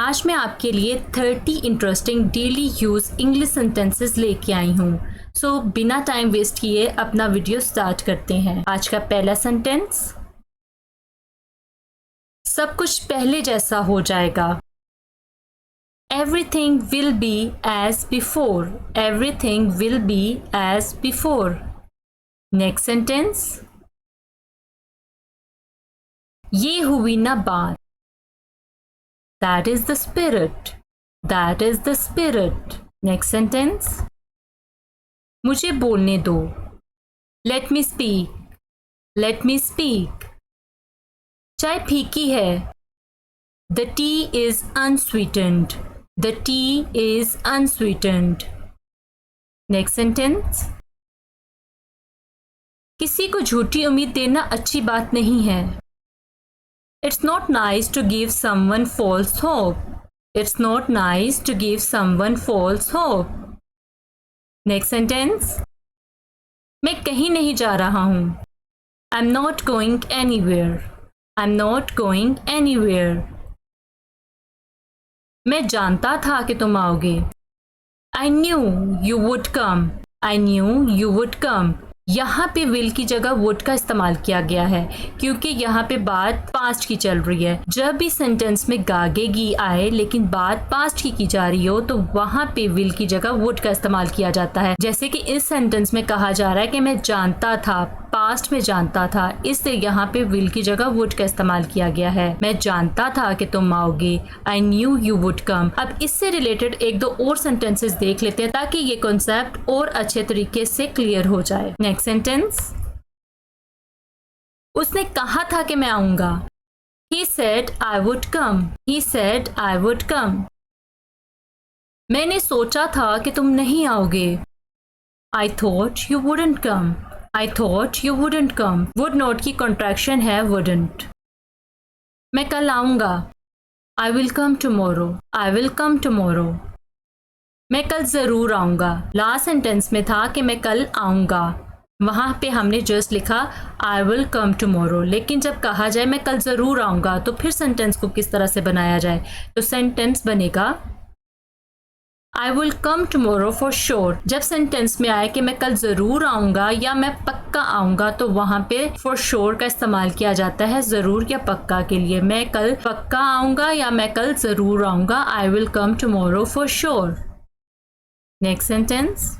आज मैं आपके लिए 30 interesting daily use English sentences लेके आई हूँ। सो बिना टाइम वेस्ट किए अपना वीडियो स्टार्ट करते हैं। आज का पहला सेंटेंस, सब कुछ पहले जैसा हो जाएगा। Everything will be as before. Everything will be as before. Next sentence, ये हुई ना बात। That is the spirit. That is the spirit. Next sentence, मुझे बोलने दो। Let me speak. Let me speak. चाय फीकी है। The tea is unsweetened. The tea is unsweetened. Next sentence, किसी को झूठी उम्मीद देना अच्छी बात नहीं है। It's not nice to give someone false hope. It's not nice to give someone false hope. Next sentence, मैं कहीं नहीं जा रहा हूँ। I'm not going anywhere. I'm not going anywhere. मैं जानता था कि तुम आओगे। I knew you would come. I knew you would come. यहाँ पे will की जगह would का इस्तेमाल किया गया है क्योंकि यहाँ पे बात past की चल रही है। जब भी सेंटेंस में गागेगी आए लेकिन बात past की जा रही हो तो वहाँ पे will की जगह would का इस्तेमाल किया जाता है। जैसे कि इस सेंटेंस में कहा जा रहा है कि मैं जानता था, पास्ट में जानता था, इसलिए यहाँ पे will की जगह would का इस्तेमाल किया गया है। मैं जानता था कि तुम आओगे। I knew you would come. अब इससे रिलेटेड एक दो और सेंटेंसेस देख लेते हैं ताकि ये कॉन्सेप्ट और अच्छे तरीके से क्लियर हो जाए। नेक्स्ट सेंटेंस, उसने कहा था कि मैं आऊंगा। He said I would come. He said I would come. मैंने सोचा था कि तुम नहीं आओगे। I thought you wouldn't come. I thought you wouldn't come. Would not की कॉन्ट्रैक्शन है wouldn't. मैं कल आऊंगा। I will come tomorrow. I will come tomorrow. मैं कल जरूर आऊंगा। लास्ट सेंटेंस में था कि मैं कल आऊंगा, वहां पे हमने जस्ट लिखा I will come tomorrow, लेकिन जब कहा जाए मैं कल जरूर आऊंगा तो फिर सेंटेंस को किस तरह से बनाया जाए, तो सेंटेंस बनेगा I will come tomorrow for sure. जब सेंटेंस में आए कि मैं कल जरूर आऊंगा या मैं पक्का आऊंगा तो वहां पे for sure का इस्तेमाल किया जाता है जरूर या पक्का के लिए। मैं कल पक्का आऊंगा या मैं कल जरूर आऊंगा। I will come tomorrow for sure. Next sentence,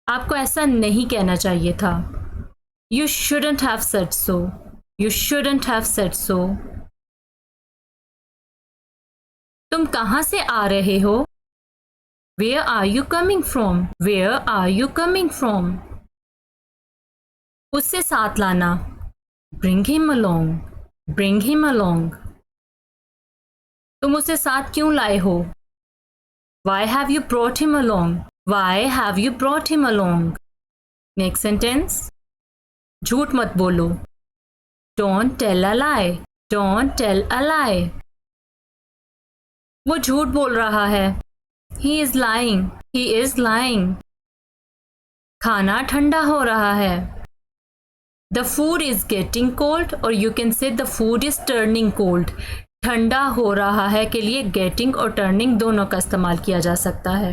आपको ऐसा नहीं कहना चाहिए था। You shouldn't have said so. You shouldn't have said so. तुम कहां से आ रहे हो? Where are you coming from? Where are you coming from? उससे साथ लाना। Bring him along. Bring him along. तुम उसे साथ क्यों लाए हो? Why have you brought him along? Why have you brought him along? Next sentence, झूठ मत बोलो। Don't tell a lie. Don't tell a lie. वो झूठ बोल रहा है। He is lying. He is lying. खाना ठंडा हो रहा है। The food is getting cold or you can say the food is turning cold. ठंडा हो रहा है के लिए getting और turning दोनों का इस्तेमाल किया जा सकता है।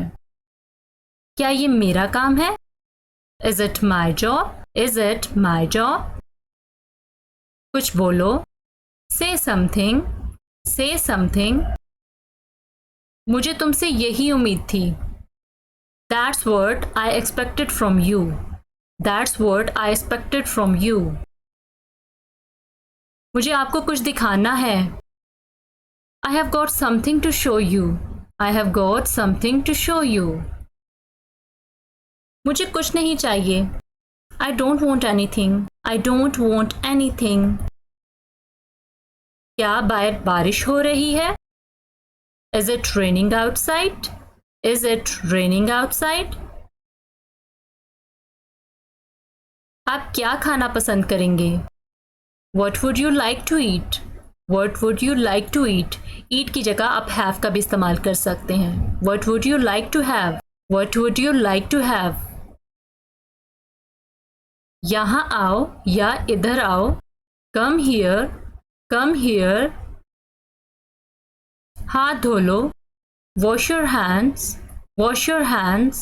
क्या ये मेरा काम है? Is it my job? Is it my job? कुछ बोलो। Say something. Say something. मुझे तुमसे यही उम्मीद थी। That's what I expected from you. That's what I expected from you. मुझे आपको कुछ दिखाना है। I have got something to show you. I have got something to show you. मुझे कुछ नहीं चाहिए। I don't want anything. I don't want anything. क्या बाहर बारिश हो रही है? Is it raining outside? Is it raining outside? आप क्या खाना पसंद करेंगे? What would you like to eat? What would you like to eat? Eat की जगह आप have का भी इस्तेमाल कर सकते हैं। What would you like to have? What would you like to have? यहाँ आओ या इधर आओ। Come here. Come here. हाथ धो लो, wash your hands, wash your hands.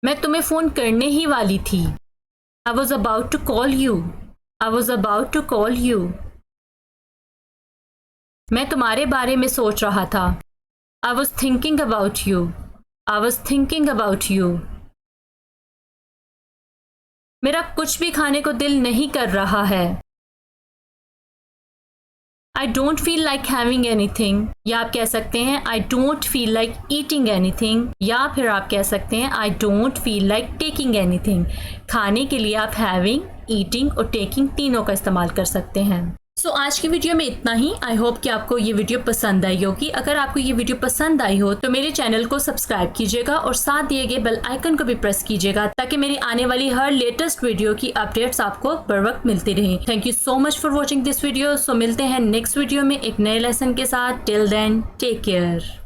मैं तुम्हें फ़ोन करने ही वाली थी। I was about to call you. I was about to call you. मैं तुम्हारे बारे में सोच रहा था। I was thinking about you. I was thinking about you. मेरा कुछ भी खाने को दिल नहीं कर रहा है। I don't feel like having anything. या आप कह सकते हैं I don't feel like eating anything. या फिर आप कह सकते हैं I don't feel like taking anything. खाने के लिए आप having, eating और taking तीनों का इस्तेमाल कर सकते हैं। आज की वीडियो में इतना ही। आई होप कि आपको ये वीडियो पसंद आई होगी। अगर आपको ये वीडियो पसंद आई हो तो मेरे चैनल को सब्सक्राइब कीजिएगा और साथ दिए गए बेल आइकन को भी प्रेस कीजिएगा ताकि मेरी आने वाली हर लेटेस्ट वीडियो की अपडेट्स आपको बर वक्त मिलती रहें। Thank you so much for watching this video. मिलते हैं नेक्स्ट वीडियो में एक नए लेसन के साथ। Till then take care.